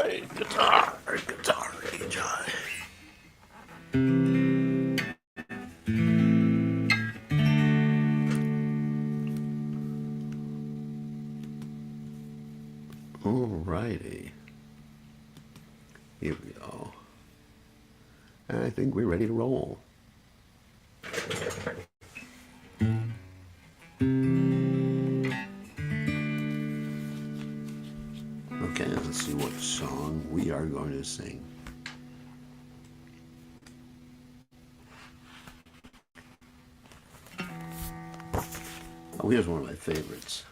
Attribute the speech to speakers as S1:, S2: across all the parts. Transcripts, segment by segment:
S1: Jai, guitar, guitar, Jai. Alrighty. Here we go. I think we're ready to roll. Okay, let's see what song we are going to sing. Oh, here's one of my favorites.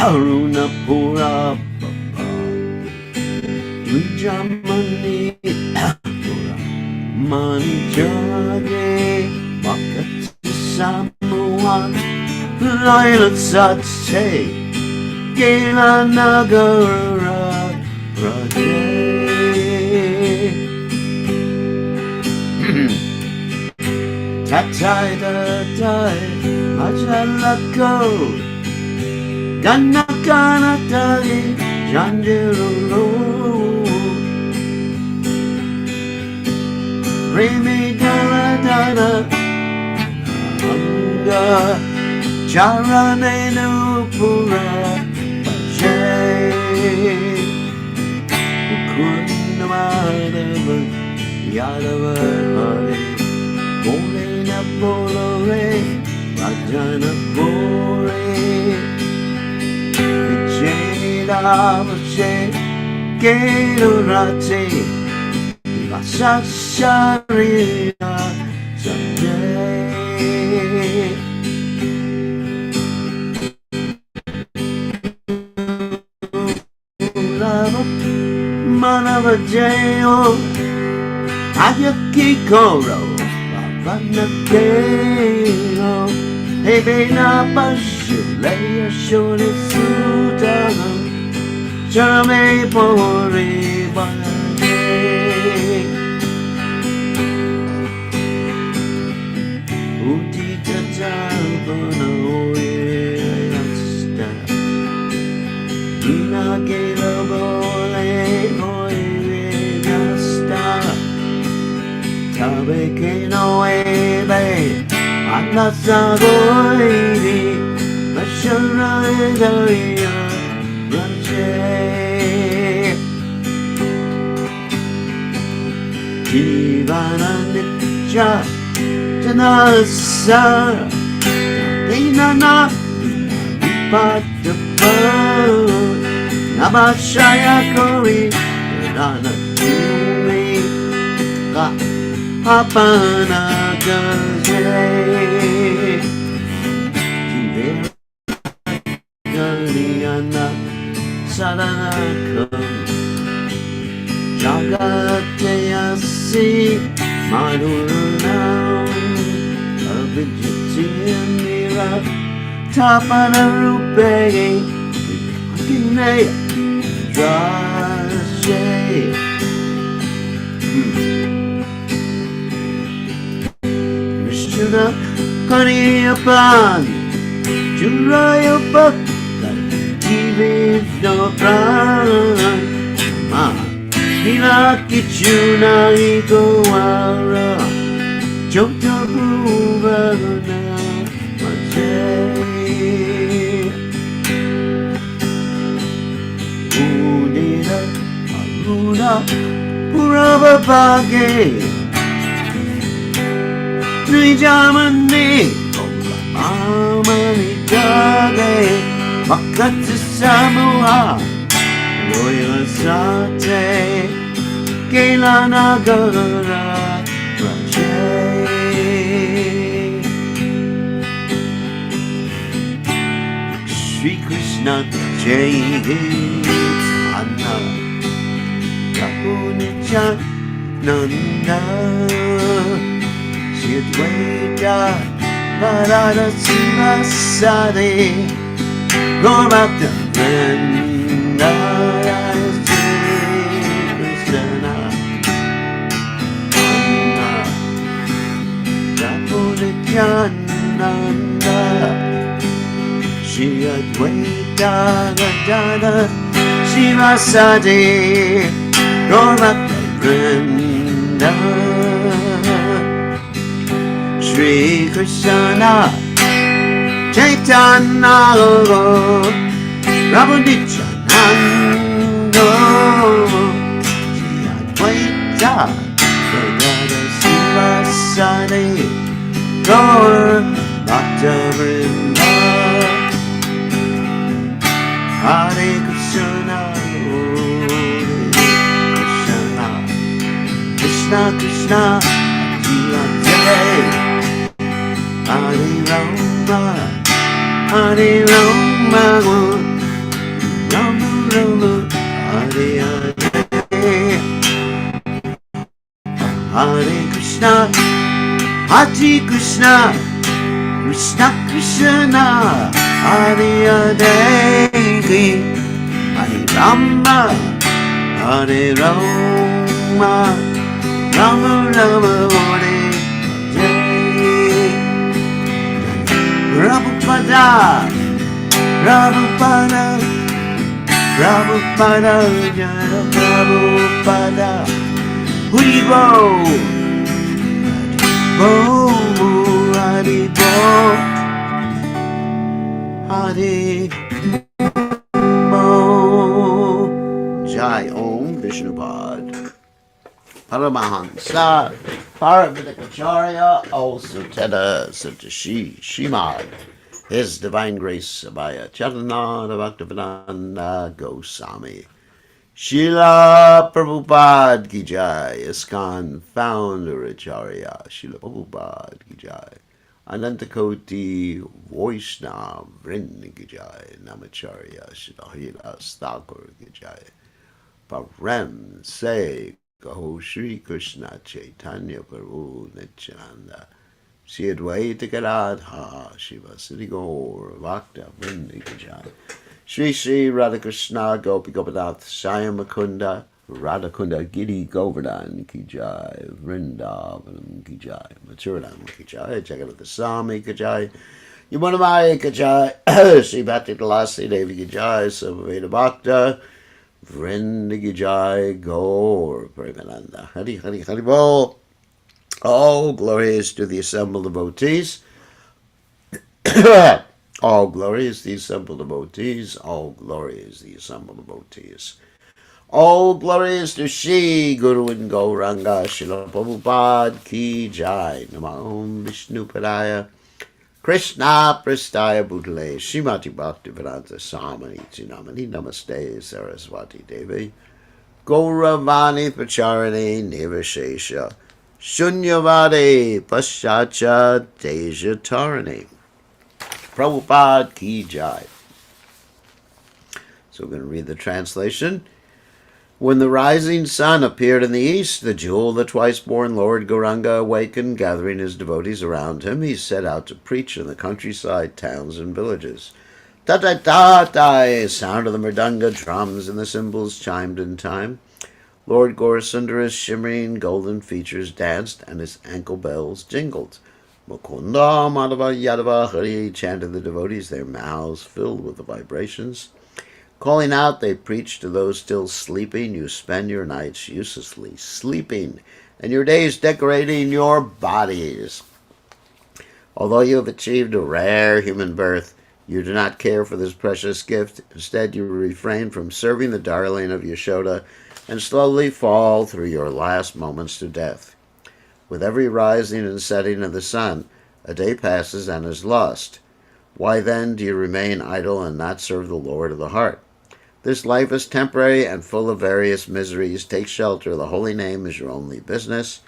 S1: Karuna pura papa Vijamani pura Mani jage Makatsu samuha Laila satse Gela nagara raje Tatai tatai Machalako Gana gana tali jandirolo Remi dala dala Anga Charane no pura Pache Kunna madava Yadava hare Bole na bolore Rajana bore Vache Gerurate Vasasharia Sate Lava Manavajeo Ayaki Koro Vavanakero Hebena Bashilea Shore Sudana Chame pori bane Uti tatambana oye yasta Ina gela bole oye yasta Tabe ke no ebe Anasa goiri Mashara edaya Jivana Nitya Janasa Dinana Vipadapa Nabashaya Kori Dana Tumi Ka Hapana Gaze Jivana Sadanakam Jagatayasi Madhuranam Abhijitindira Tapana Rupe Akine Drashe Vishnu Kaniyapan Jurayapak Vishnu Prana Ma Hila Kichuna Igowara Jota Bhuvana Mache Udira Aruna Puravabhage Nijamani Amani Jage Makatsu Samuha Loya Sate Kelanagara Raje Shri Krishna Jai Anna Kapunja Nanda Shidwaita Parada Sivasade Gormakta Vrenda Shri Krishna Anna Kapunja Nanda Shri Advaita Gadada Shivasade Gormakta Vrenda Shri Krishna Caitanya Bhagavat Nityananda Shri Advaita Gadada Shivasade Gormakta Vrenda Hare Krishna, Krishna Krishna, Hare Rama, Hare Rama, Rama Rama, Hare Hare, Hare Krishna, Hare Krishna, Krishna Krishna, Hare Hare, Hare Rama, Hare Rama, Rama Rama, Hare Hare. Prabhupada, Prabhupada, Prabhupada, Jaya Prabhupada, Haribo, Bo, Haribo, Hare Mo, Jai Om Vishnupad, Paramahansa, Paravidakacharya, O Suteta Satashi, Shimad, His Divine Grace Abhaya Chaitanya Bhagavat Goswami, Srila Prabhupada Ki Jai, ISKCON Founder Acharya, Srila Prabhupada Ki Jai, Anantakoti Vaishnava Vrinda Ki Jai, Namacharya, Srila Haridas Thakur Ki Jai, Parem Se Gaho Shri Krishna Chaitanya Prabhu Nityananda, Shri Advaita Gadadha Shivasati Gaur Bhakta Vrinda Ki Jai, Shri Shri Radhakrishna Gopi Gopinath Shayam Mukunda Radhakunda Giri Govardhan Ki Jai, Vrindavanam Ki Jai, Mathuranam Ki Jai, Jagannatha Swami Ki Jai, Yamunamaya Ki Jai, Shri Bhakti Tulasi Devi Ki Jai, Samaveda Bhakta Vrinda Ki Jai, Gaur Premananda, Hari Hari Hari Bol. All glories to the assembled devotees. All glories the assembled devotees. All glories the assembled devotees. All glories to Shri Guru and Gauranga Srila Prabhupada Ki Jai. Namah Vishnu Padaya Krishna Prastaya Bhutale Srimati Bhaktivedanta Swami Namani Namaste Saraswati Devi Gauravani Pacharani Nivashesha Shunyavade Paschacha Deja Tarani. Prabhupada Ki Jai. So we're going to read the translation. When the rising sun appeared in the east, the jewel of the twice-born Lord Gauranga awakened, gathering his devotees around him. He set out to preach in the countryside, towns, and villages. Ta-ta-ta-ta, sound of the mridanga, drums, and the cymbals chimed in time. Lord Gaurasundar's shimmering golden features danced, and his ankle bells jingled. Mukunda, Madhava, Yadava, Hari, chanted the devotees, their mouths filled with the vibrations. Calling out, they preached to those still sleeping, you spend your nights uselessly sleeping, and your days decorating your bodies. Although you have achieved a rare human birth, you do not care for this precious gift. Instead, you refrain from serving the darling of Yashoda and slowly fall through your last moments to death. With every rising and setting of the sun, a day passes and is lost. Why then do you remain idle and not serve the Lord of the heart? This life is temporary and full of various miseries. Take shelter. The holy name is your only business.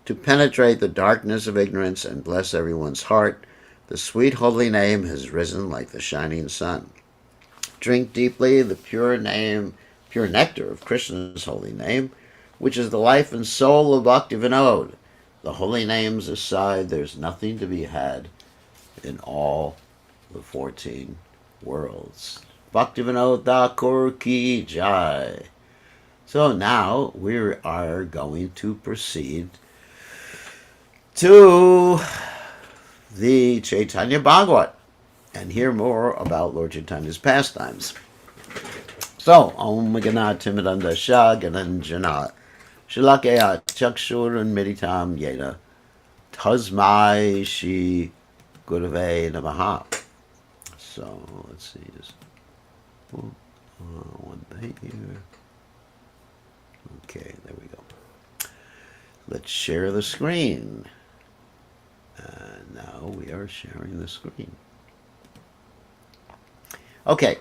S1: To penetrate the darkness of ignorance and bless everyone's heart, the sweet holy name has risen like the shining sun. Drink deeply the pure nectar of Krishna's holy name, which is the life and soul of Bhaktivinoda. The holy names aside, there's nothing to be had in all the 14 worlds. Bhaktivinoda Thakur ki jai. So now we are going to proceed to the Caitanya Bhagavat and hear more about Lord Chaitanya's pastimes. So, Om Gana Timidanda Shah Gananjana Shilakaya Chakshur and Meditam Yena Tasmai Shi Gurave Namaha. So, let's see. Just one thing here. Okay, there we go. Let's share the screen. And now we are sharing the screen. Okay,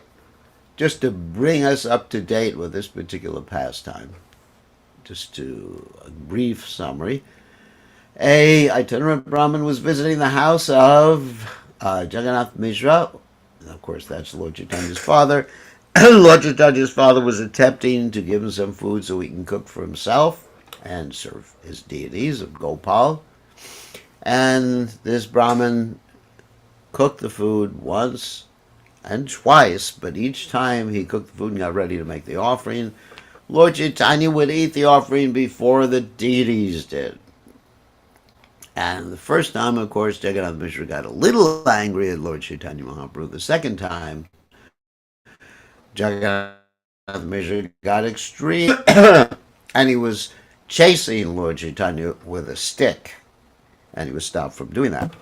S1: just to bring us up to date with this particular pastime, just to a brief summary. A itinerant Brahmin was visiting the house of Jagannath Mishra. Of course, that's Lord Chaitanya's father. Lord Chaitanya's father was attempting to give him some food so he can cook for himself and serve his deities of Gopal. And this Brahmin cooked the food once and twice, but each time he cooked the food and got ready to make the offering, Lord Chaitanya would eat the offering before the deities did. And the first time, of course, Jagannath Mishra got a little angry at Lord Chaitanya Mahaprabhu. The second time, Jagannath Mishra got extreme and he was chasing Lord Chaitanya with a stick, and he was stopped from doing that.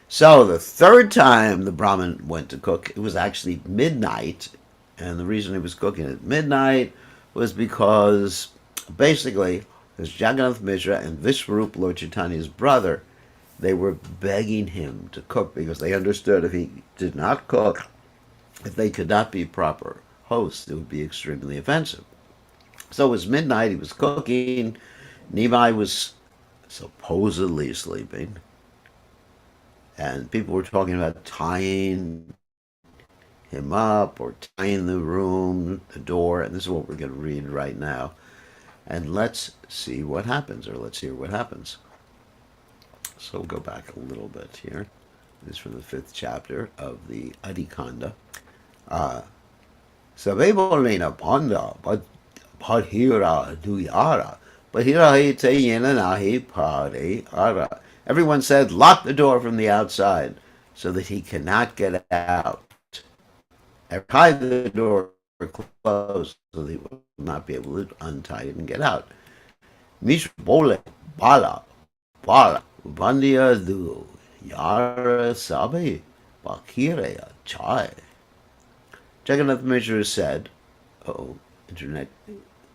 S1: So the third time the Brahmin went to cook, it was actually midnight, and the reason he was cooking at midnight was because basically there's Jagannath Mishra and Vishwarup, Lord Chaitanya's brother. They were begging him to cook because they understood if he did not cook, if they could not be proper hosts, it would be extremely offensive. So it was midnight, he was cooking, Nimai was supposedly sleeping, and people were talking about tying him up or tying the room, the door, and this is what we're going to read right now. And let's see what happens, or let's hear what happens. So we'll go back a little bit here. This is from the 5th chapter of the Adhikanda. Sabebolena Panda, but Bhadhira Duyara, Bhadhira Hite Yena Nahi Pare Ara. Everyone said, lock the door from the outside so that he cannot get out. Tie the door closed so that he will not be able to untie it and get out. Mishbole Bala Bala Bandia Du Yara Sabi Bakireya Chai. Jagannath Mishra said, oh, internet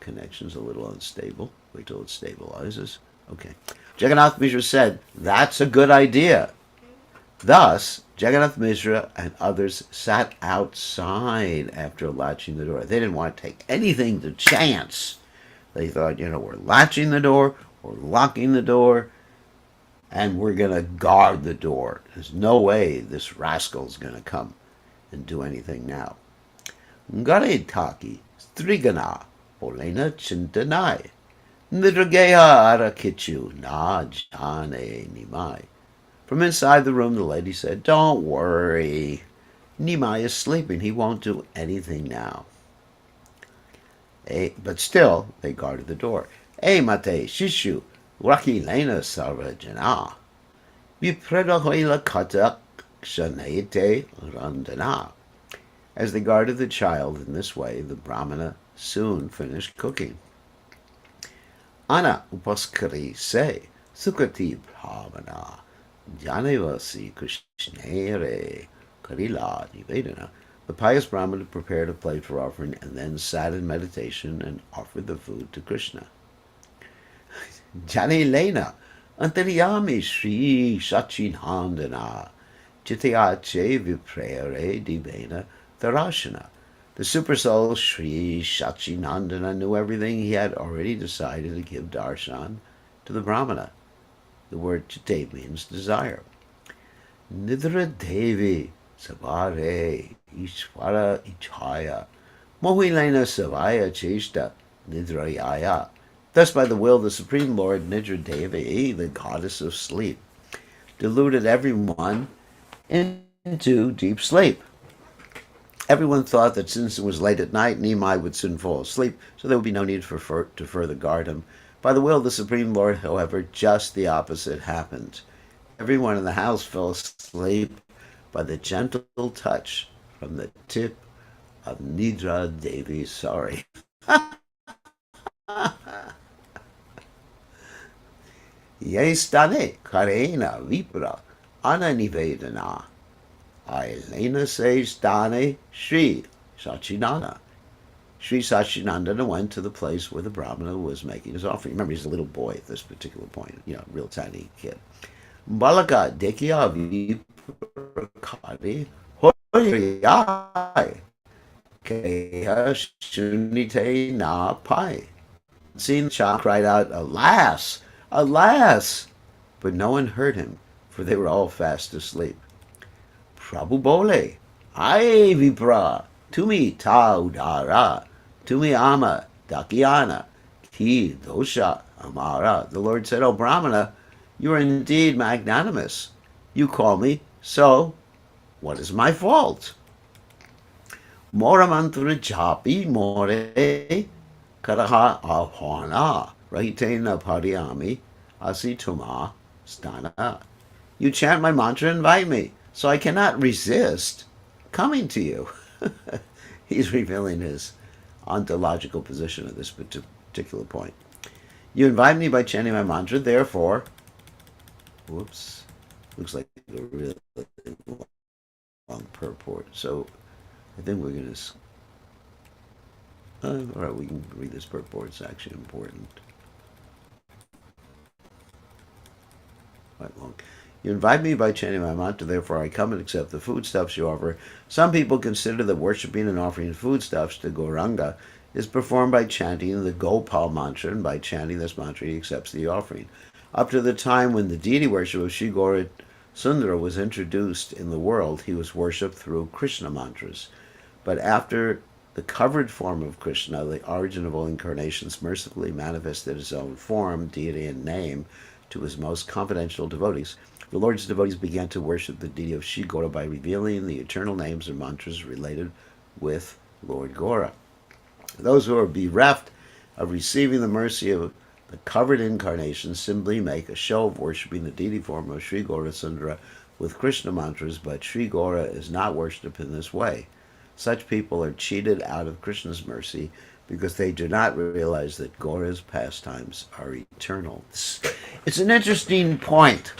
S1: connection's a little unstable. Wait till it stabilizes. Okay. Jagannath Mishra said, that's a good idea. Thus, Jagannath Mishra and others sat outside after latching the door. They didn't want to take anything to chance. They thought, we're latching the door, we're locking the door, and we're going to guard the door. There's no way this rascal's going to come and do anything now. Ngare taki, strigana, olena chintanai. Nidrageha arakichu, na jane nimai. From inside the room, the lady said, don't worry. Nimai is sleeping. He won't do anything now. But still, they guarded the door. Mate shishu, raki lena sarva jana. Vipreda hoila katak shanaite randana. As they guarded the child in this way, the Brahmana soon finished cooking. Ana upaskari se, sukati brahmana. Janevasi Krishnere Karila Nivedana. The pious Brahmana prepared a plate for offering and then sat in meditation and offered the food to Krishna. Jane Lena Antaryami Sri Sachinandana Chityache Viprayare Divena Tarashana. The Supersoul, Sri Sachinandana, knew everything. He had already decided to give darshan to the Brahmana. The word chite means desire. Nidra Devi Savare Ishvara Ichaya Mohilena Savaya Cheshta Nidrayaya. Thus, by the will of the Supreme Lord, Nidra Devi, the goddess of sleep, deluded everyone into deep sleep. Everyone thought that since it was late at night, Nimai would soon fall asleep, so there would be no need to further guard him. By the will of the Supreme Lord, however, just the opposite happened. Everyone in the house fell asleep by the gentle touch from the tip of Nidra Devi's sari. Yestane karena vipra ananivedana. Ailena says Dane Sri Sachinanda. Sri Sachinandana went to the place where the Brahmana was making his offering. Remember, he's a little boy at this particular point, real tiny kid. Balaka Dekya Viprakadi Hoyai Kaya Shunite Na Pai. Seeing the child cried out, Alas! Alas! But no one heard him, for they were all fast asleep. Prabhu bole, Ai Vipra, Tumi Ta Udara, Tumi Ama Dakyana, Ki Dosha Amara. The Lord said, O Brahmana, you are indeed magnanimous. You call me, so what is my fault? Mora mantra japi more karaha ahwana rahitena pariyami asituma stana. You chant my mantra and invite me, so I cannot resist coming to you. He's revealing his ontological position at this particular point. You invite me by chanting my mantra, therefore, whoops, looks like a really long purport. So I think we're going to, all right, we can read this purport. It's actually important. Quite long. You invite me by chanting my mantra, therefore I come and accept the foodstuffs you offer. Some people consider that worshipping and offering foodstuffs to Gauranga is performed by chanting the Gopal mantra, and by chanting this mantra he accepts the offering. Up to the time when the deity worship of Sri Gaura Sundara was introduced in the world, he was worshipped through Krishna mantras. But after the covered form of Krishna, the origin of all incarnations, mercifully manifested his own form, deity, and name to his most confidential devotees, the Lord's devotees began to worship the deity of Sri Gaura by revealing the eternal names and mantras related with Lord Gaura. Those who are bereft of receiving the mercy of the covered incarnations simply make a show of worshipping the deity form of Sri Gaura Sundara with Krishna mantras, but Sri Gaura is not worshipped in this way. Such people are cheated out of Krishna's mercy because they do not realize that Gaura's pastimes are eternal. It's an interesting point,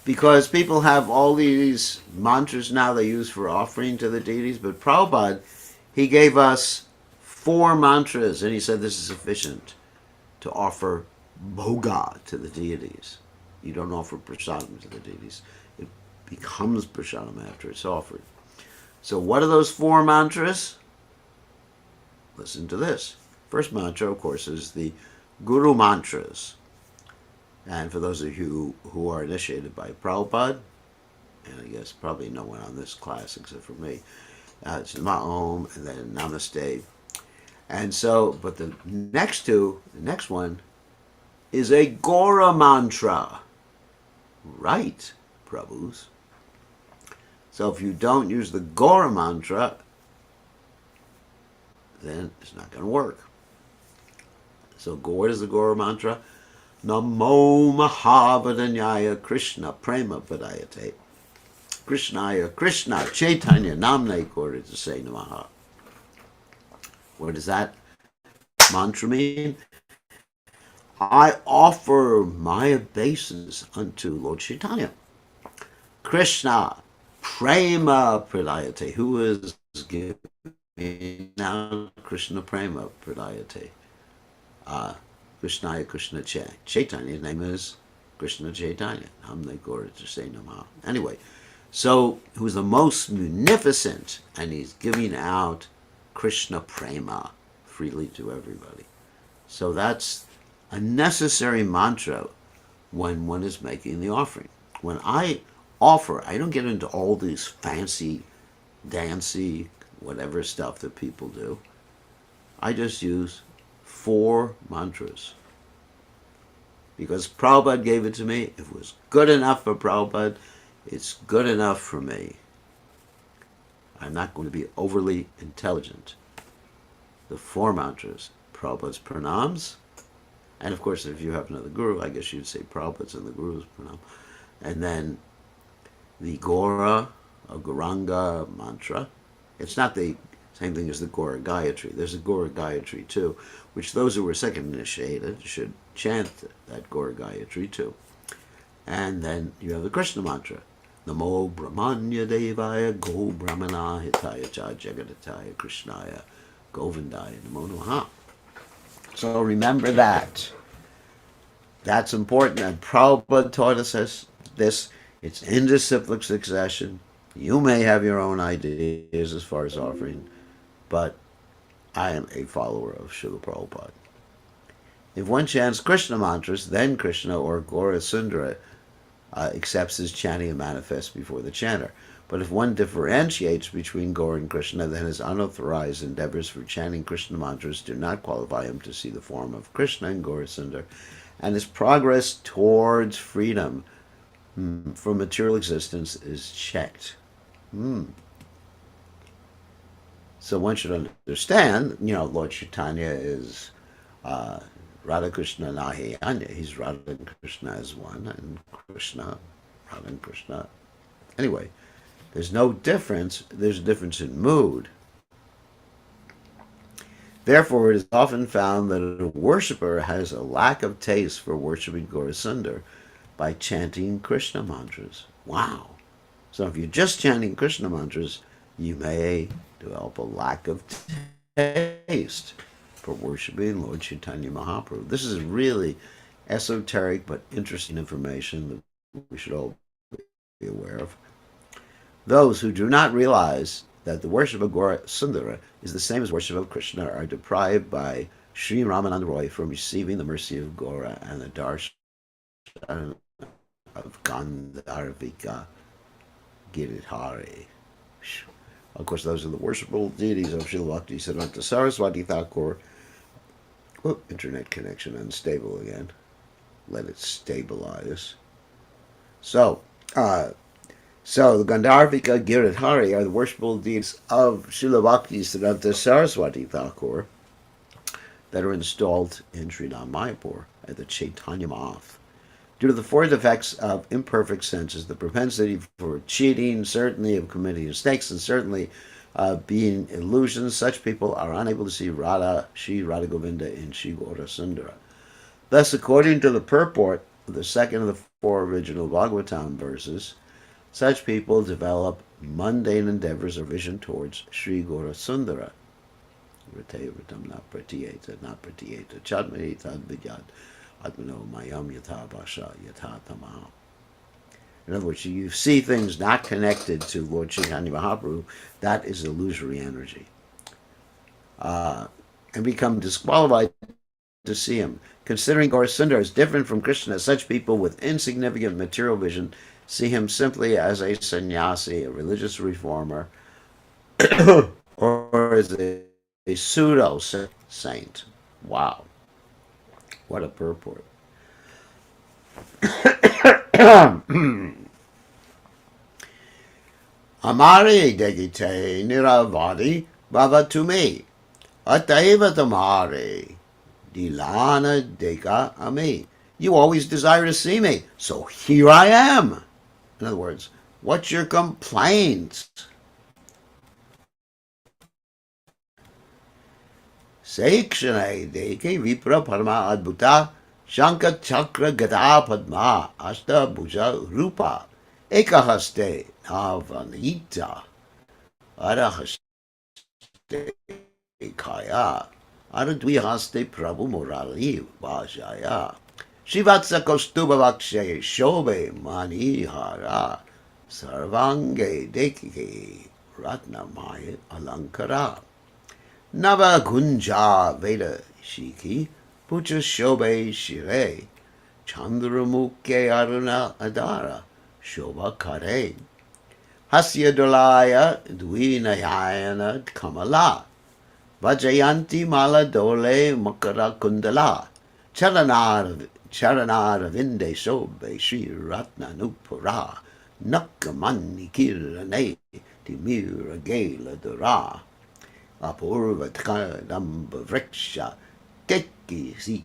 S1: because people have all these mantras now they use for offering to the deities, but Prabhupada, he gave us 4 mantras, and he said this is sufficient to offer bhoga to the deities. You don't offer prasadam to the deities. It becomes prasadam after it's offered. So what are those 4 mantras? Listen to this. First mantra, of course, is the Guru mantras. And for those of you who are initiated by Prabhupada, and I guess probably no one on this class except for me, it's Nama Om and then Namaste. And so, but the next one is a Gaura mantra. Right, Prabhus. So if you don't use the Gaura mantra, then it's not going to work. So what is the Gaura mantra? Namo Mahavadanyaya Krishna Prema Padayate. Krishnaya Krishna Chaitanya Namne Gaura to say Namaha. What does that mantra mean? I offer my obeisance unto Lord Chaitanya. Krishna Prema Pradayate, who is giving now Krishna Prema Pradayate. Krishnaya Krishna Chaitanya. His name is Krishna Chaitanya. Namne Gaura to say Namaha. Anyway, So, who's the most munificent, and he's giving out Krishna Prema freely to everybody. So that's a necessary mantra when one is making the offering. When I offer, I don't get into all these fancy, dancy, whatever stuff that people do. I just use 4 mantras. Because Prabhupada gave it to me. If it was good enough for Prabhupada, it's good enough for me. I'm not going to be overly intelligent. The 4 mantras, Prabhupada's pranams, and of course if you have another guru, I guess you'd say Prabhupada's and the guru's pranam, and then the Gora or Gauranga mantra. It's not the same thing as the Gora Gayatri. There's a Gora Gayatri too, which those who were second initiated should chant that Gora Gayatri too. And then you have the Krishna mantra. Namo Brahmanya Devaya Go Brahmana Hitaya Cha Jagadataya Krishnaya Govindaya Namo Namaha. So remember that. That's important. And Prabhupada taught us this. It's in disciplic succession. You may have your own ideas as far as offering, but I am a follower of Srila Prabhupada. If one chants Krishna mantras, then Krishna or Gaura Sundara accepts his chanting and manifests before the chanter. But if one differentiates between Gaura and Krishna, then his unauthorized endeavors for chanting Krishna mantras do not qualify him to see the form of Krishna and Gaura Sundar, and his progress towards freedom from material existence is checked. So one should understand, Lord Chaitanya is Radha Krishna Nahiyanya. He's Radha and Krishna as one, and Krishna, Radha and Krishna. Anyway, there's no difference. There's a difference in mood. Therefore, it is often found that a worshipper has a lack of taste for worshiping Gaurasundar by chanting Krishna mantras. Wow. So if you're just chanting Krishna mantras, you may develop a lack of taste for worshiping Lord Chaitanya Mahaprabhu. This is really esoteric but interesting information that we should all be aware of. Those who do not realize that the worship of Gaura Sundara is the same as worship of Krishna are deprived by Sri Ramananda Roy from receiving the mercy of Gaura and the darshan of Gandharvika Giridhari. Of course, those are the worshipable deities of Srila Bhakti Siddhanta Saraswati Thakur. Internet connection unstable again. Let it stabilize. So the Gandharvika Giridhari are the worshipable deities of Srila Bhakti Siddhanta Saraswati Thakur that are installed in Sridham Mayapur at the Caitanya Bhagavat. Due to the 4 defects of imperfect senses, the propensity for cheating, certainly of committing mistakes, and certainly being illusions, such people are unable to see Radha, Shri Radha Govinda in Shri Gaura Sundara. Thus, according to the purport of the second of the 4 original Bhagavatam verses, such people develop mundane endeavors or vision towards Shri Gaura Sundara. Ritevatam na pratiyeta chadmani tad vidyat atmano mayam yatha basha yatha tamam. In other words, you see things not connected to Lord Chaitanya Mahaprabhu, that is illusory energy. And become disqualified to see him. Considering Gaura Sundar is different from Krishna, such people with insignificant material vision see him simply as a sannyasi, a religious reformer, or as a pseudo-saint. Wow. What a purport. Amari degite niravadi bhavatumi ataiva tamari dilana deka ami. You always desire to see me, so here I am. In other words, what's your complaint? Sekshane deke vipra parama adbhuta Shanka Chakra Gada Padma Ashta Bhuja Rupa Ekahaste Navanita Arahaste Kaya Aradvihaste Prabhu Murali Vajaya Shivatsa Kostuba Vakshe Shobe Manihara Sarvange Dekike Ratnamaya Alankara Nava Gunja Veda Shiki Puja Shobe Shire Chandramuke Aruna Adara Shobha Kare Hasya Dolaya Dvinayana Kamala Vajayanti Mala Dole Makara Kundala Charanara Vinde Sobe Sri Ratna Nupura Nakamani Kirane Timira Gela Dura Apurva Kadamba Vriksha Keki Si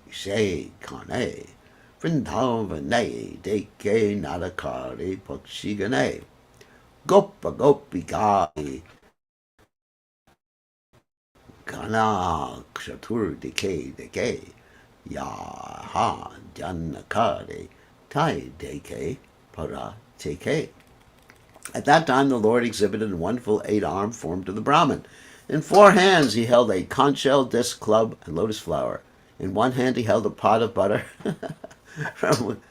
S1: Se Kane Vrindavane Deke Nadakari Pakshigane Gopa Gopi Gai Kana Kshatur Deke Yaha Janakare Tai Deke Para Teke. At that time the Lord exhibited a wonderful 8-armed form to the Brahmin. In 4 hands he held a conch shell, disc, club, and lotus flower. In 1 hand he held a pot of butter, from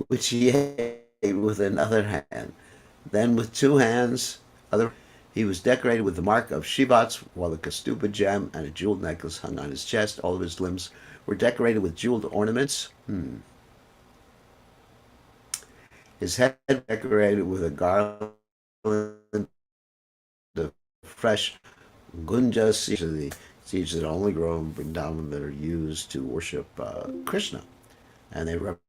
S1: which he ate with another hand. Then with 2 hands, he was decorated with the mark of Shivats, while a Kastuba gem and a jeweled necklace hung on his chest. All of his limbs were decorated with jeweled ornaments. His head decorated with a garland of fresh gunja seeds that only grow in Vrindavan that are used to worship Krishna. And they represent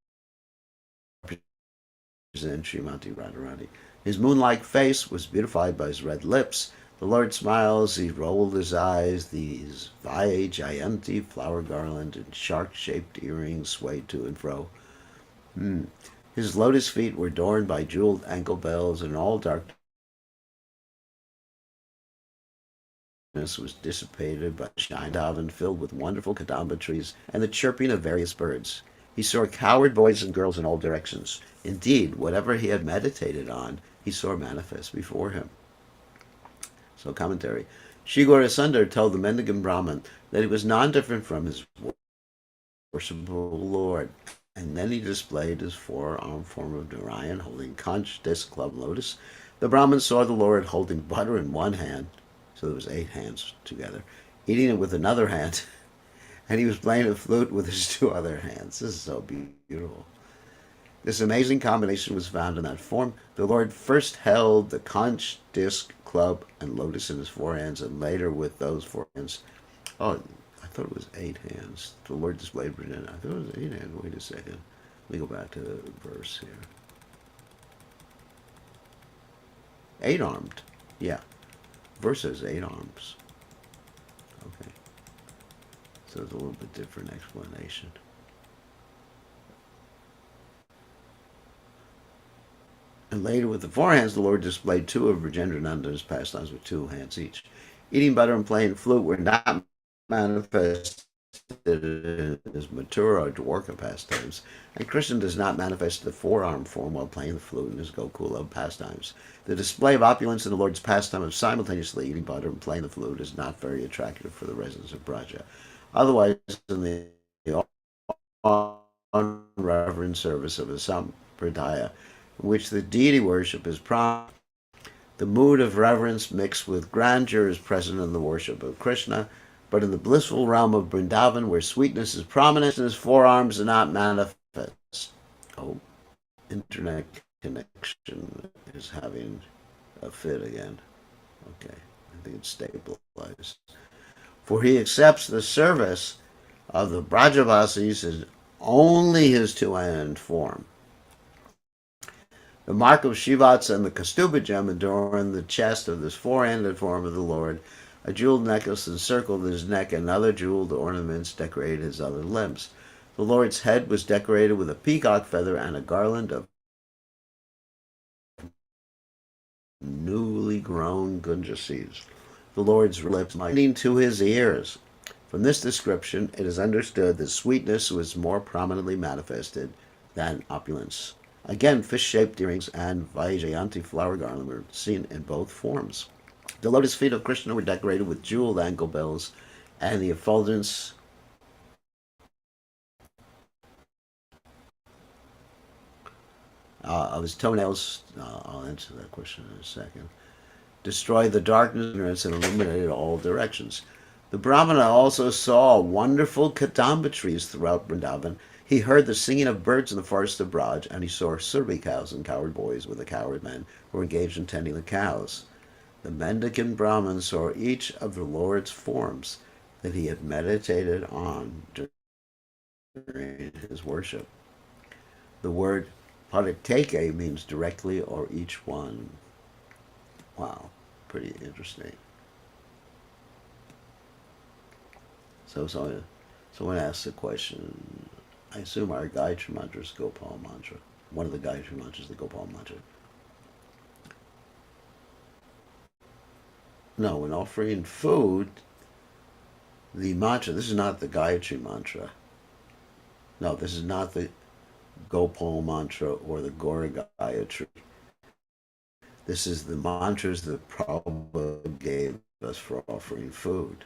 S1: Srimati Radharani. His moon-like face was beautified by his red lips. The Lord smiles, he rolled his eyes, these Vaye Jayanti flower garland and shark-shaped earrings swayed to and fro. His lotus feet were adorned by jeweled ankle bells, and all darkness was dissipated by Vrindavan filled with wonderful kadamba trees and the chirping of various birds. He saw cowherd boys and girls in all directions. Indeed, whatever he had meditated on, he saw manifest before him. So, commentary. Shri Gaura Sundar told the mendicant Brahmin that he was non-different from his worshipful Lord. And then he displayed his 4-armed form of Narayan, holding conch, disc, club, lotus. The Brahmin saw the Lord holding butter in 1 hand, so there was 8 hands together, eating it with another hand, and he was playing a flute with his 2 other hands. This is so beautiful. This amazing combination was found in that form. The Lord first held the conch, disc, club, and lotus in his 4 hands, and later with those 4 hands. Oh, I thought it was 8 hands. The Lord displayed Brahman. I thought it was 8 hands. Wait a second. Let me go back to the verse here. 8-armed. Yeah. Verse says 8 arms. Okay. So it's a little bit different explanation. And later with the 4 hands, the Lord displayed 2 of Brajendrananda's pastimes with 2 hands each. Eating butter and playing flute were not manifested in his Mathura or Dwarka pastimes, and Krishna does not manifest the 4-armed form while playing the flute in his Gokula pastimes. The display of opulence in the Lord's pastime of simultaneously eating butter and playing the flute is not very attractive for the residents of Braja. Otherwise, in the reverent service of a sampradaya, in which the deity worship is prominent, the mood of reverence mixed with grandeur is present in the worship of Krishna. But in the blissful realm of Vrindavan, where sweetness is prominent and his 4 arms are not manifest. Oh, internet connection is having a fit again. Okay, I think it's stabilized. For he accepts the service of the Brajavasis as only his 2-hand form. The mark of Shivats and the Kastuba gem adorn the chest of this 4-handed form of the Lord. A jeweled necklace encircled his neck, and other jeweled ornaments decorated his other limbs. The Lord's head was decorated with a peacock feather and a garland of newly grown gunja seeds. The Lord's lips pointing to his ears. From this description, it is understood that sweetness was more prominently manifested than opulence. Again, fish-shaped earrings and Vaijayanti flower garland were seen in both forms. The lotus feet of Krishna were decorated with jeweled ankle bells, and the effulgence of his toenails. I'll answer that question in a second. Destroyed the darkness of ignorance and illuminated all directions. The Brahmana also saw wonderful kadamba trees throughout Vrindavan. He heard the singing of birds in the forest of Braj, and he saw survey cows and cowherd boys with the cowherd men who were engaged in tending the cows. The mendicant Brahman saw each of the Lord's forms that he had meditated on during his worship. The word pariteke means directly or each one. Wow, pretty interesting. So someone asks the question, I assume our Gayatri mantra is Gopal mantra. One of the Gayatri mantras is the Gopal mantra. No, when offering food, the mantra, this is not the Gayatri mantra. No, this is not the Gopal mantra or the Gaura Gayatri. This is the mantras that Prabhupada gave us for offering food.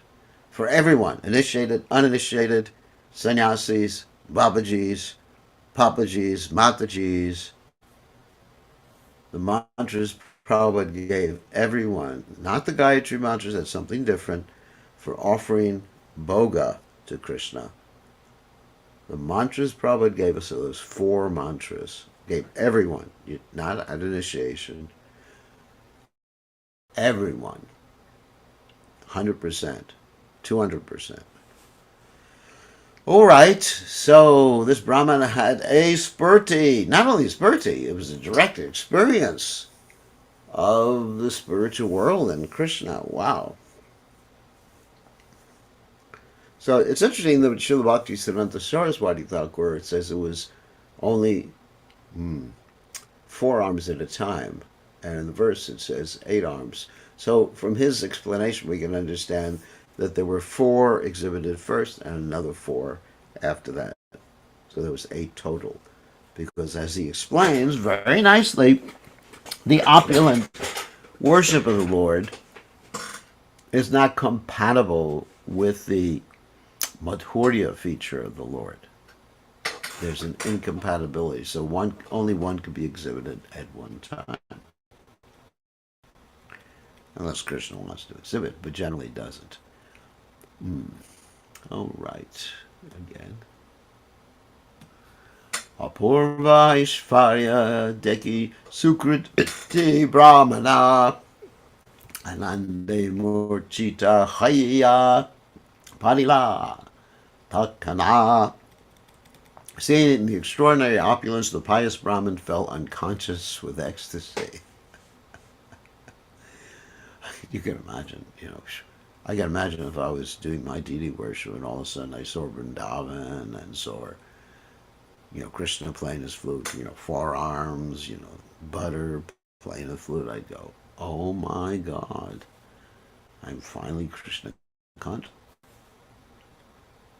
S1: For everyone, initiated, uninitiated, sannyasis, babajis, papajis, matajis, the mantras Prabhupada gave everyone, not the Gayatri mantras, that's something different, for offering bhoga to Krishna. The mantras Prabhupada gave us, so those 4 mantras, gave everyone, not at initiation, everyone, 100%, 200%. All right, so this Brahmana had a spurti. Not only a spurti, it was a direct experience of the spiritual world and Krishna. Wow. So it's interesting that Srila Bhakti Siddhanta Saraswati Thakur, it says it was only 4 arms at a time. And in the verse it says 8 arms. So from his explanation we can understand that there were 4 exhibited first and another 4 after that. So there was 8 total. Because as he explains very nicely, the opulent worship of the Lord is not compatible with the madhurya feature of the Lord. There's an incompatibility. So only one could be exhibited at one time. Unless Krishna wants to exhibit, but generally doesn't. All right. Again. Apurva Ishvarya Deki Sukriti Brahmana Anande Murchita Hayya Padila Takana. Seeing the extraordinary opulence, the pious Brahmin fell unconscious with ecstasy. You can imagine, I can imagine if I was doing my deity worship and all of a sudden I saw Vrindavan and saw, Krishna playing his flute, 4 arms, butter playing the flute. I'd go, oh my God, I'm finally Krishna conscious.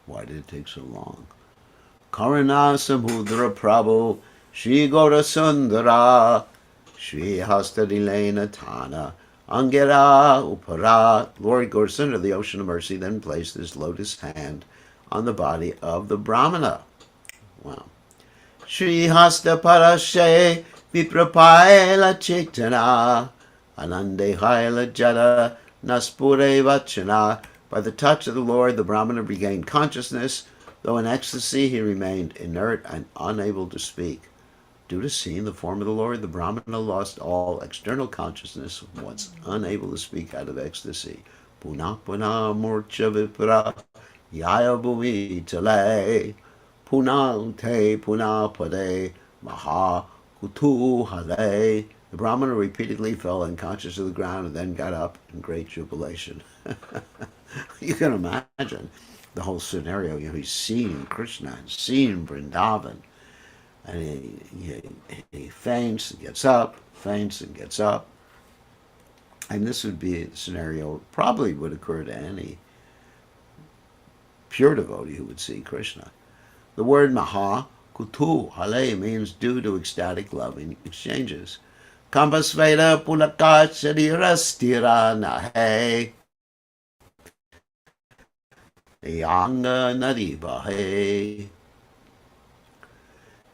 S1: Why did it take so long? Karana Samudra Prabhu, Shri Gaura Sundara, Shri Hastadilena Tana, Angera Upara. Lord Gaurasundara, the ocean of mercy, then placed his lotus hand on the body of the Brahmana. Wow. Shri Hasta Parashe Viprapaila Chaitana Anande Haila Jada Naspure Vachana. By the touch of the Lord, the Brahmana regained consciousness. Though in ecstasy, he remained inert and unable to speak. Due to seeing the form of the Lord, the Brahmana lost all external consciousness, once unable to speak out of ecstasy. Puna puna murcha vipra yaya bhumi tale puna te puna pade maha kutu hale. The Brahmana repeatedly fell unconscious to the ground and then got up in great jubilation. You can imagine the whole scenario. He's seeing Krishna and seeing Vrindavan. And he faints and gets up, faints and gets up. And this would be a scenario probably would occur to any pure devotee who would see Krishna. The word maha, kutu, hale, means due to ecstatic loving exchanges. Kambasveda punaka sharira stira nahe yanga nadi bahe.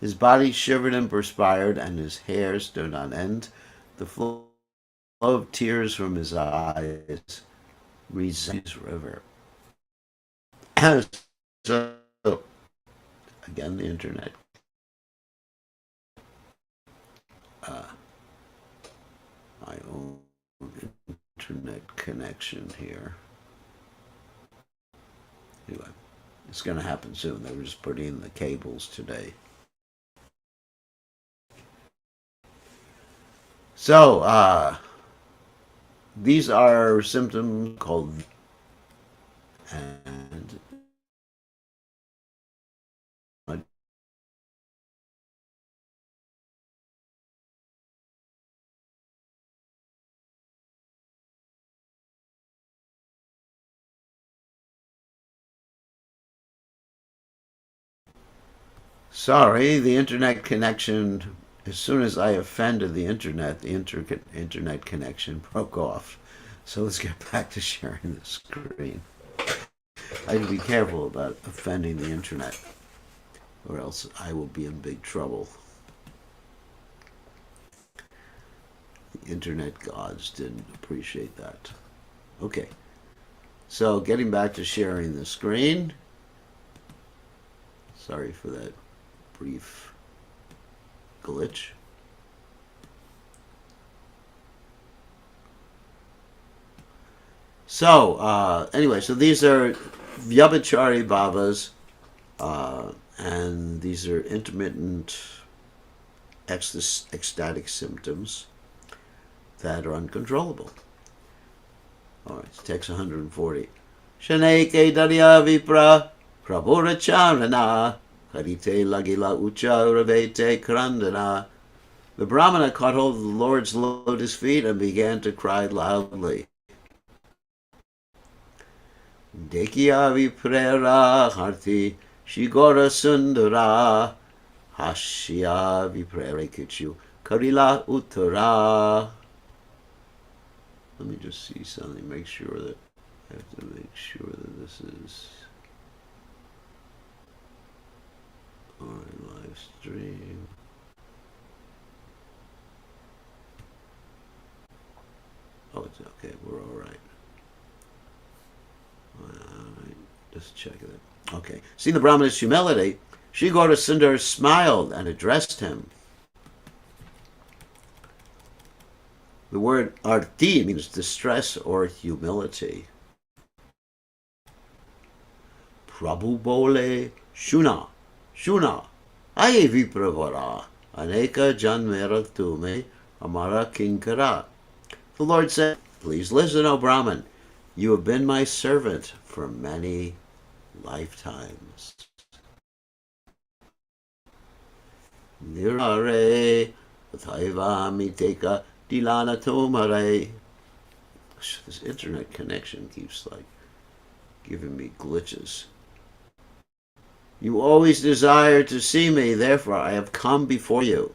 S1: His body shivered and perspired, and his hair stood on end. The flow of tears from his eyes resembled his river. So, again, the internet. My own internet connection here. Anyway, it's going to happen soon. They were just putting in the cables today. So, these are symptoms called, and sorry, the internet connection, as soon as I offended the internet, the internet connection broke off. So let's get back to sharing the screen. I have to be careful about offending the internet, or else I will be in big trouble. The internet gods didn't appreciate that. Okay, so getting back to sharing the screen. Sorry for that brief glitch. So, anyway, so these are Vyabhachari bhavas, and these are intermittent ecstatic symptoms that are uncontrollable. All right, text 140. Shaneke darya vipra prabhura charana karite lagila ucha ravete krandana. The Brahmana caught hold of the Lord's lotus feet and began to cry loudly. Dekya viprera harti shigora sundara hashya viprere kichu karila uttara. Let me just see something, make sure that I have to make sure that this is on live stream. Oh, it's okay, we're all right. Alright, just check it. Okay. Seeing the Brahmana's humility, Sri Gaura Sundar smiled and addressed him. The word arti means distress or humility. Prabhu bole shuna, shuna, aye vipravara, aneka janmera tume, amara kinkara. The Lord said, please listen, O Brahman. You have been my servant for many lifetimes. Nirare Thaiva Miteka Dilana Tomare. This internet connection keeps like giving me glitches. You always desire to see me, therefore I have come before you.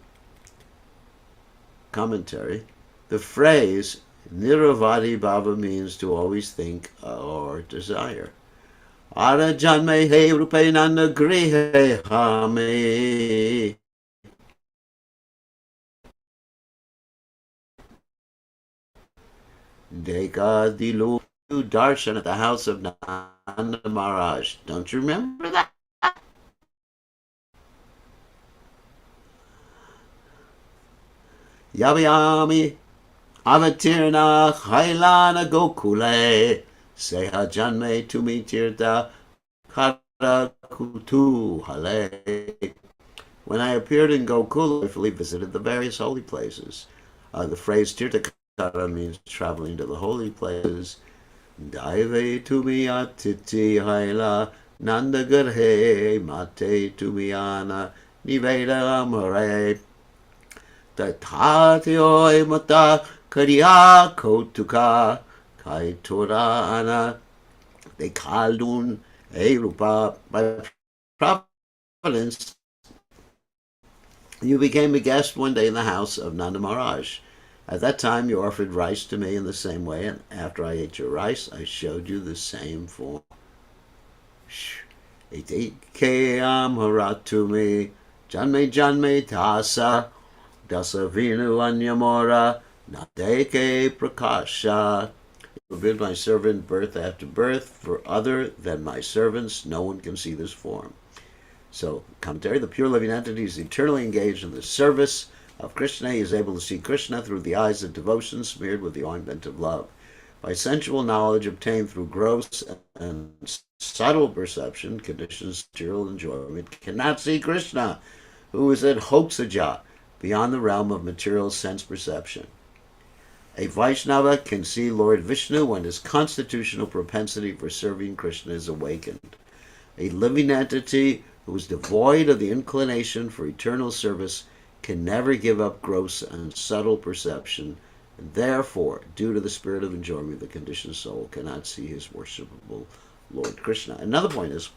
S1: Commentary. The phrase Niravadi Bhava means to always think or desire. Ara janme he rupenanda grihe hame. Deka dilu darshan at the house of Nanda Maharaj. Don't you remember that? Yavyami Avatirna Hailana Gokule Seha Janme Tumi Tirtha Kara Kutu Hale. When I appeared in Gokula, I joyfully visited the various holy places. The phrase Tirthakara means traveling to the holy places. Daive Tumi Atiti Haila Nanda Garhe Mate Tumiana Niveda Amare Tathatyo Mata Kariya Kotuka Kaitora Ana De Kaldun Erupa. By providence, you became a guest one day in the house of Nanda Maharaj. At that time, you offered rice to me in the same way, and after I ate your rice, I showed you the same form. Ete ke amharat to me Janme Janme Tasa Dasavinu Anyamora Nadeke Prakasha. Forbid my servant birth after birth, for other than my servants no one can see this form. So, commentary, the pure living entity is eternally engaged in the service of Krishna. He is able to see Krishna through the eyes of devotion smeared with the ointment of love. By sensual knowledge obtained through gross and subtle perception, conditions of material enjoyment cannot see Krishna, who is at Hoksaja, beyond the realm of material sense perception. A Vaishnava can see Lord Vishnu when his constitutional propensity for serving Krishna is awakened. A living entity who is devoid of the inclination for eternal service can never give up gross and subtle perception, and therefore, due to the spirit of enjoyment, the conditioned soul cannot see his worshipable Lord Krishna. Another point is,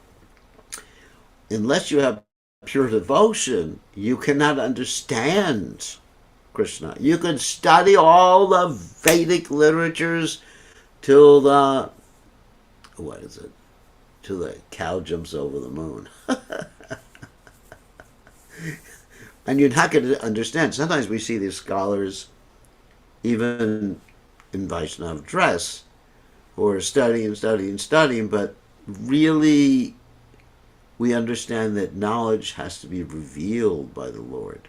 S1: unless you have pure devotion, you cannot understand Krishna. You can study all the Vedic literatures till the, what is it? Till the cow jumps over the moon. And you're not going to understand. Sometimes we see these scholars, even in Vaishnava dress, who are studying, but really we understand that knowledge has to be revealed by the Lord.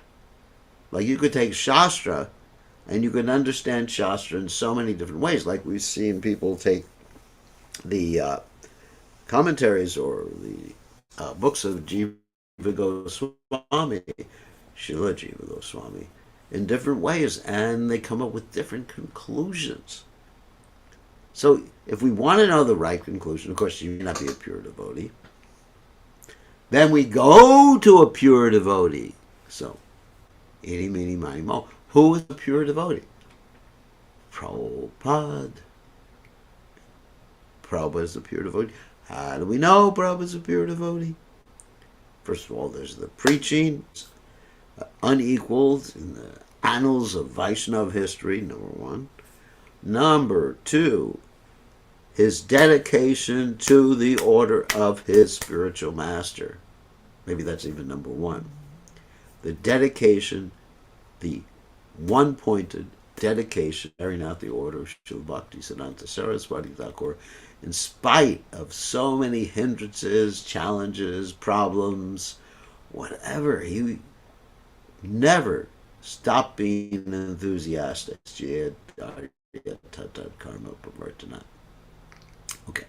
S1: Like you could take Shastra, and you can understand Shastra in so many different ways. Like we've seen people take the commentaries or the books of Jiva Goswami, Srila Jiva Goswami, in different ways, and they come up with different conclusions. So if we want to know the right conclusion, of course you may not be a pure devotee, then we go to a pure devotee. So, eeny, meeny, miny, mo. Who is a pure devotee? Prabhupada. Prabhupada is a pure devotee. How do we know Prabhupada is a pure devotee? First of all, there's the preaching, unequaled in the annals of Vaishnava history, number one. Number two, his dedication to the order of his spiritual master. Maybe that's even number one. The dedication, the one-pointed dedication, carrying out the order of Srila Bhaktisiddhanta Saraswati Thakur, in spite of so many hindrances, challenges, problems, whatever, he never stopped being enthusiastic. Okay.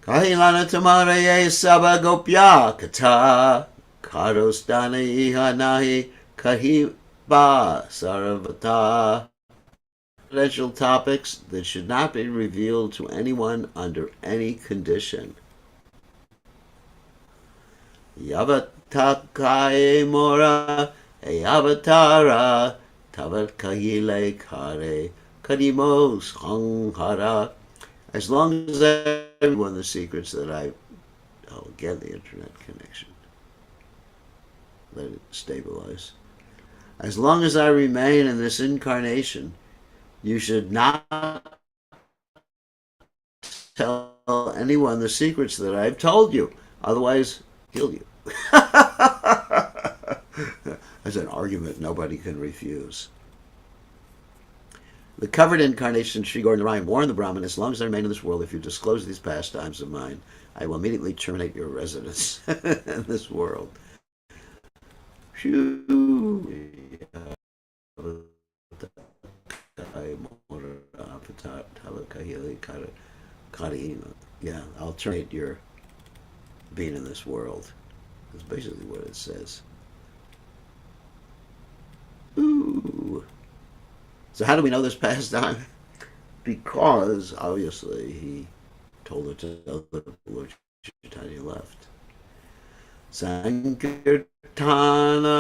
S1: Kahilana tamaraye saba gopya kata karostana iha nahi kahiba saravata. Confidential topics that should not be revealed to anyone under any condition. Yavatakaye mora avatara tavat kahile kare kadimo sanghara. As long as everyone the secrets that again the internet connection. Let it stabilize. As long as I remain in this incarnation, you should not tell anyone the secrets that I've told you. Otherwise, kill you. That's an argument nobody can refuse. The covered incarnation Sri Gaura warned the Brahmin, as long as I remain in this world, if you disclose these pastimes of mine, I will immediately terminate your residence in this world. Yeah, I'll terminate your being in this world. That's basically what it says. Ooh. So how do we know this pastime? Because, obviously, he told it to other people. Chaitanya left. Sankirtana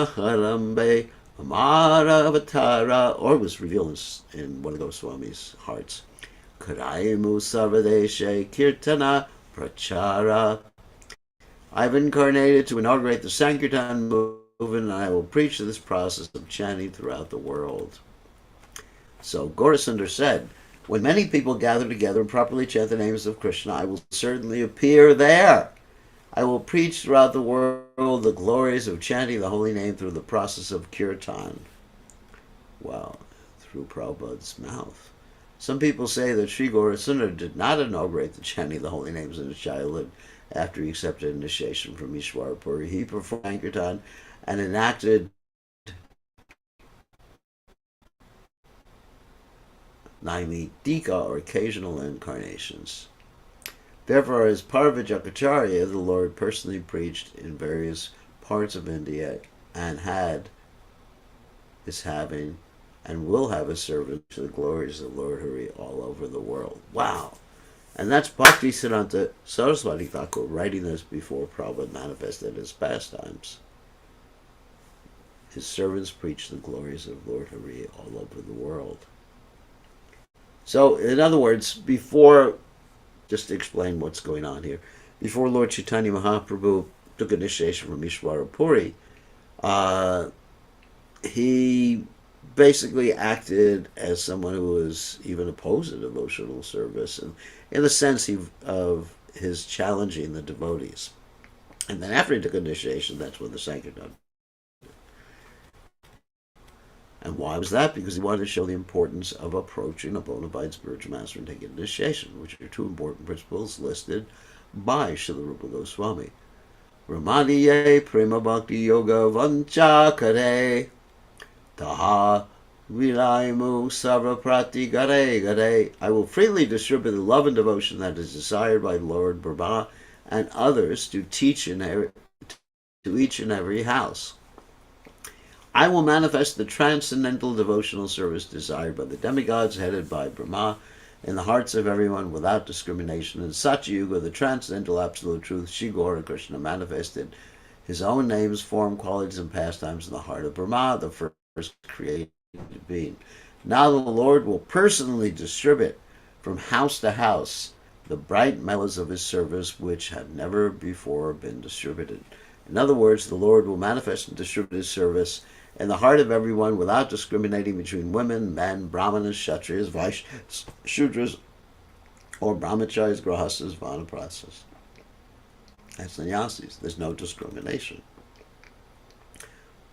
S1: harambe amara avatara, or was revealed in one of Goswami's hearts. Karaimu sarvadeshe kirtana prachara. I've incarnated to inaugurate the Sankirtan movement, and I will preach this process of chanting throughout the world. So Gaurasundar said, when many people gather together and properly chant the names of Krishna, I will certainly appear there. I will preach throughout the world the glories of chanting the holy name through the process of kirtan. Well, through Prabhupada's mouth. Some people say that Sri Gaurasundar did not inaugurate the chanting of the holy names in his childhood after he accepted initiation from Ishwarapuri. He performed Sankirtan and enacted Naimittika, or occasional incarnations. Therefore, as Parvajakacharya, the Lord personally preached in various parts of India and is having and will have a servant to the glories of Lord Hari all over the world. Wow! And that's Bhakti Siddhanta Saraswati Thakur writing this before Prabhupada manifested his pastimes. His servants preach the glories of Lord Hari all over the world. So, in other words, just to explain what's going on here, before Lord Chaitanya Mahaprabhu took initiation from Ishwarapuri, he basically acted as someone who was even opposed to devotional service, and in the sense of his challenging the devotees. And then after he took initiation, that's when the Sankirtan. And why was that? Because he wanted to show the importance of approaching a bona fide spiritual master and taking initiation, which are two important principles listed by Srila Rupa Goswami. Ramadiye Prema Bhakti Yoga Vancha Kare Taha Vilaimu Sarvaprati Gare Gare. I will freely distribute the love and devotion that is desired by Lord Brahma and others to each and every house. I will manifest the transcendental devotional service desired by the demigods headed by Brahma in the hearts of everyone without discrimination. In Satyuga, the transcendental absolute truth, Sri Gaura Krishna manifested his own names, form, qualities, and pastimes in the heart of Brahma, the first created being. Now the Lord will personally distribute from house to house the bright mellows of his service which have never before been distributed. In other words, the Lord will manifest and distribute his service in the heart of everyone without discriminating between women, men, brahmanas, kshatriyas, vaishyas, shudras, or brahmacharis, grahastas, vanaprasthas, and sannyasis. There's no discrimination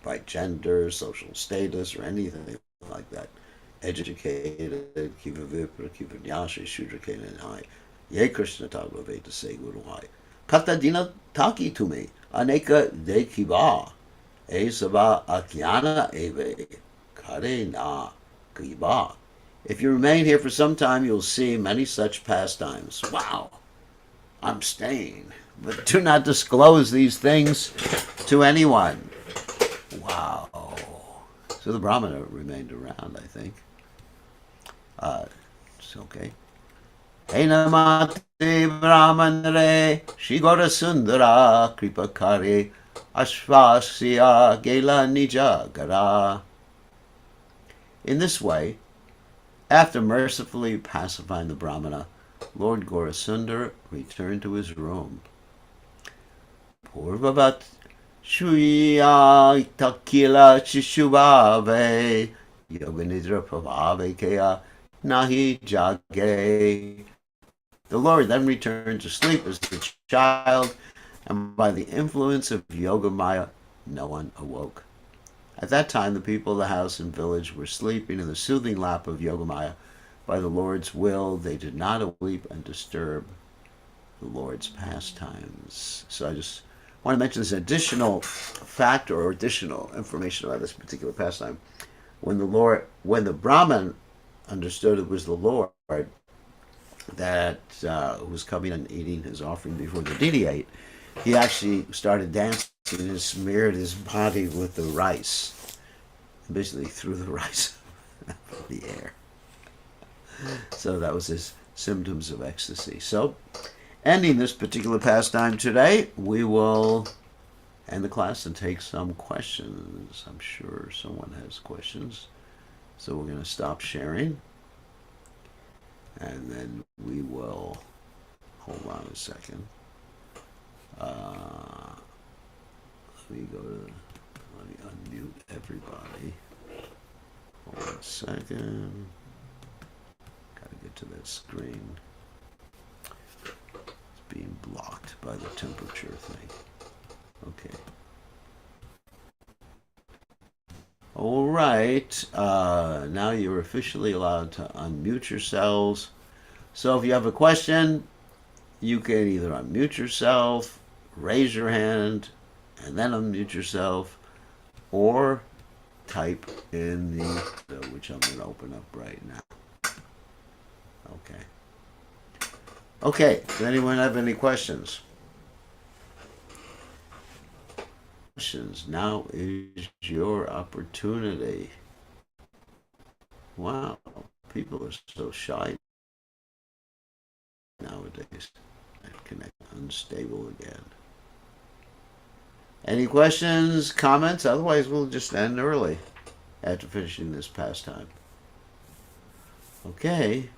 S1: by gender, social status, or anything like that. Educated, kiva vipra, kiva nyashi, shudra kenanai, ye krishna tagva veda se guruhai. Kata dina taki to me, aneka de kiva. Esava akyana eve kare na kiba. If you remain here for some time, you'll see many such pastimes. Wow! I'm staying. But do not disclose these things to anyone. Wow. So the Brahmana remained around, I think. It's okay. Enamate Brahmanare Shigora Sundara Kripakare Ashvasya Gela Nija Gara. In this way, after mercifully pacifying the Brahmana, Lord Gaurasundar returned to his room. Purvavat Shuya Takila Chishubhave Yoganidra Prabhave Kaya Nahi Jage. The Lord then returned to sleep as the child, and by the influence of Yoga Maya, no one awoke. At that time, the people of the house and village were sleeping in the soothing lap of Yoga Maya. By the Lord's will, they did not weep and disturb the Lord's pastimes. So I just want to mention this additional fact or additional information about this particular pastime. When the Brahman understood it was the Lord that was coming and eating his offering before the deity ate, he actually started dancing and smeared his body with the rice. And basically threw the rice in the air. So that was his symptoms of ecstasy. So, ending this particular pastime today, we will end the class and take some questions. I'm sure someone has questions. So we're going to stop sharing. And then we will, hold on a second. Let me unmute everybody. Hold on a second. Gotta get to that screen. It's being blocked by the temperature thing. Okay. All right. Now you're officially allowed to unmute yourselves. So if you have a question, you can either unmute yourself, raise your hand, and then unmute yourself, or type in the which I'm going to open up right now. Okay. Okay. Does anyone have any questions? Questions. Now is your opportunity. Wow. People are so shy nowadays. Connect unstable again. Any questions, comments? Otherwise, we'll just end early after finishing this pastime. Okay.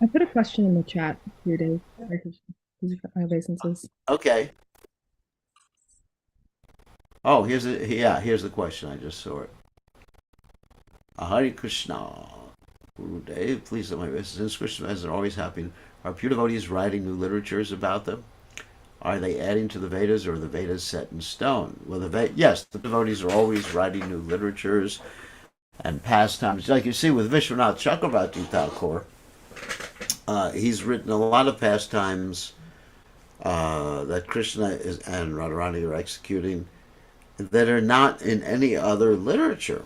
S2: I put a question in the chat here, Dave. These are obeisances.
S1: Okay. Oh, here's the question. I just saw it. Hare Krishna. Guru Dev, please let my best. Since Krishna as are always happening, are pure devotees writing new literatures about them? Are they adding to the Vedas, or are the Vedas set in stone? Well, yes, the devotees are always writing new literatures and pastimes. Like you see with Vishwanath Chakravarti Thakur, he's written a lot of pastimes that Krishna and Radharani are executing that are not in any other literature.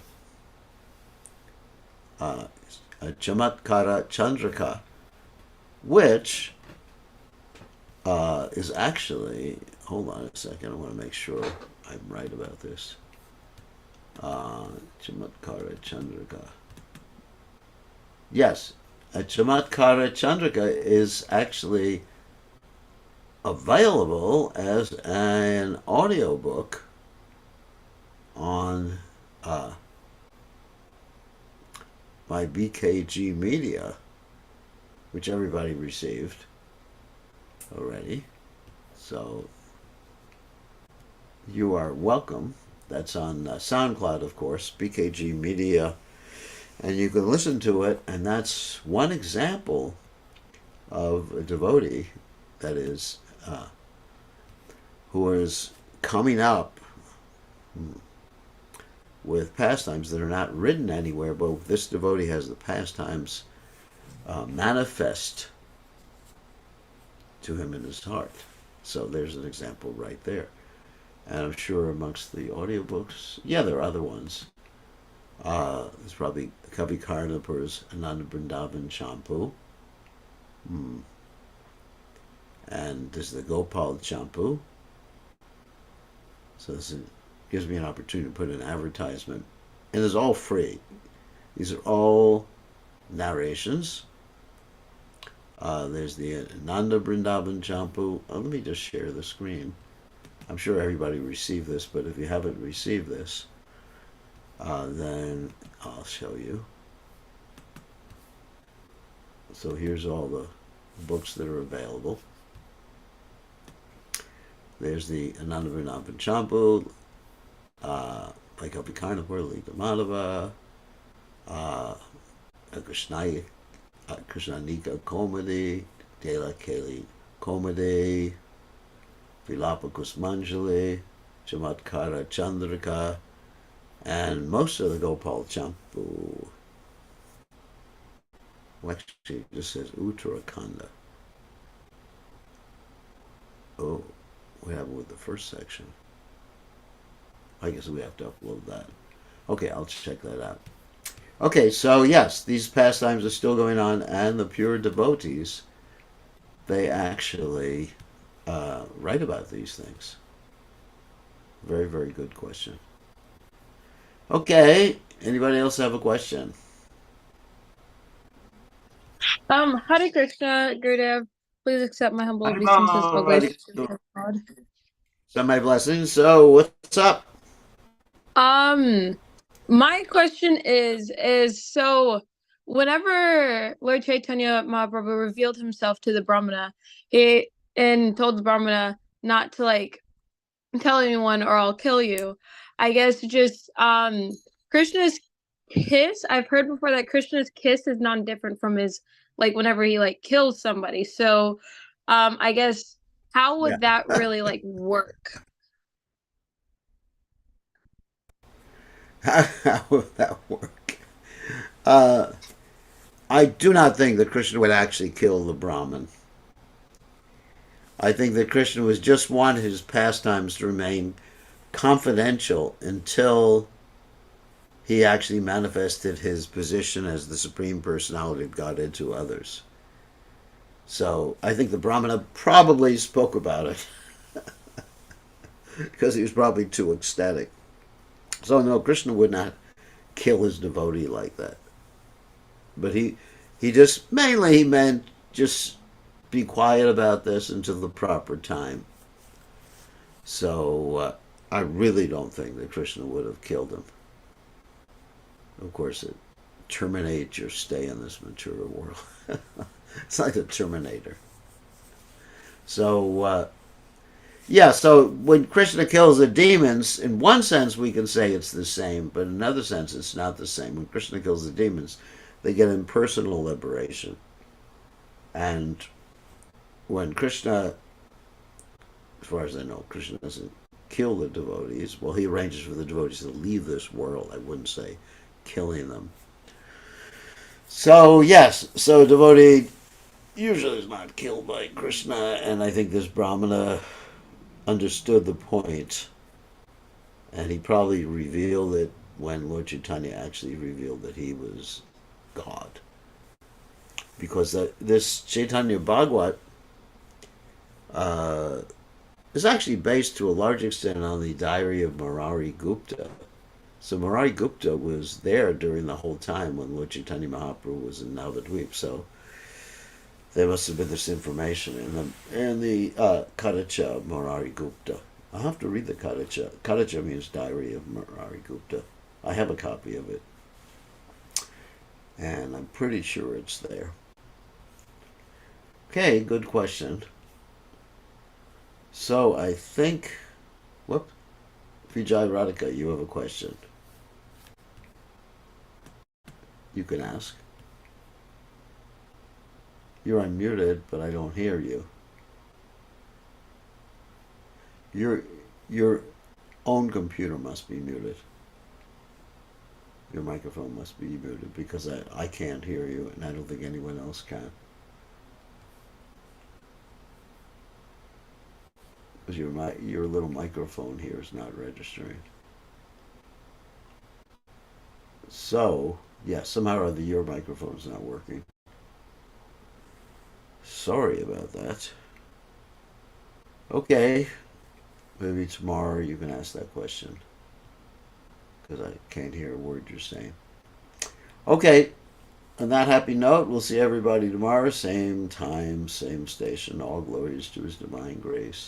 S1: Chamatkara Chandrika, which is actually, hold on a second, I want to make sure I'm right about this. Chamatkara Chandrika. Yes, Chamatkara Chandrika is actually available as an audiobook on my BKG Media, which everybody received already. So you are welcome. That's on SoundCloud, of course, BKG Media, and you can listen to it. And that's one example of a devotee that is who is coming up with pastimes that are not written anywhere, but this devotee has the pastimes manifest to him in his heart. So there's an example right there. And I'm sure amongst the audiobooks, yeah, there are other ones. There's probably Kavi Karnapur's Ananda Vrindavan Champu. And there's the Gopal Champu. So this gives me an opportunity to put an advertisement. And it's all free. These are all narrations. There's the Ananda Vrindavan Champu. Let me just share the screen. I'm sure everybody received this, but if you haven't received this, then I'll show you. So here's all the books that are available. There's the Ananda Vrindavan Champu by Kavi Karnapur, Lita Madhava, Krishnanika Komedi, Dela Kali Komedi, Vilapa Kusmanjali, Chamatkara Chandrika, and most of the Gopal Champu. Well, actually, it just says Uttarakhanda. Oh, what happened with the first section? I guess we have to upload that. Okay, I'll check that out. Okay, so yes, these pastimes are still going on, and the pure devotees, they actually write about these things. Very, very good question. Okay, anybody else have a question?
S2: Hare Krishna, Gurudev. Please accept my humble obeisances. All glories
S1: Alrighty.
S2: to God.
S1: Send my blessings. So, what's up?
S2: My question is so whenever Lord Chaitanya Mahaprabhu revealed himself to the Brahmana, he and told the Brahmana not to like tell anyone or I'll kill you. I guess just Krishna's kiss. I've heard before that Krishna's kiss is non different from his like whenever he like kills somebody. So I guess how
S1: Yeah.
S2: would that really like work?
S1: How would that work? Uh, I do not think that Krishna would actually kill the Brahmin. I think that Krishna was just wanted his pastimes to remain confidential until he actually manifested his position as the supreme personality of Godhead to others. So I think the Brahmana probably spoke about it because he was probably too ecstatic. So no, Krishna would not kill his devotee like that. But he just mainly he meant just be quiet about this until the proper time. So I really don't think that Krishna would have killed him. Of course, it terminates your stay in this material world. It's like the Terminator. So yeah, so when Krishna kills the demons, in one sense we can say it's the same, but in another sense it's not the same. When Krishna kills the demons, they get impersonal liberation. And when Krishna, as far as I know, Krishna doesn't kill the devotees. Well, he arranges for the devotees to leave this world. I wouldn't say killing them. So, yes, so a devotee usually is not killed by Krishna, and I think this Brahmana understood the point, and he probably revealed it when Lord Chaitanya actually revealed that he was God. Because this Caitanya Bhagavat uh, is actually based to a large extent on the diary of Murari Gupta. So Murari Gupta was there during the whole time when Lord Chaitanya Mahaprabhu was in Navadvip. So there must have been this information in the Kadacha Murari Gupta. I'll have to read the Kadacha. Kadacha means diary of Murari Gupta. I have a copy of it, and I'm pretty sure it's there. Okay, good question. So I think, whoop, Vijay Radhika, you have a question. You can ask. You're unmuted, but I don't hear you. Your own computer must be muted. Your microphone must be muted because I can't hear you, and I don't think anyone else can. Because your little microphone here is not registering. So, yeah, somehow or other your microphone is not working. Sorry about that. Okay, maybe tomorrow you can ask that question because I can't hear a word you're saying. Okay, on that happy note, we'll see everybody tomorrow, same time, same station. All glories to His divine grace.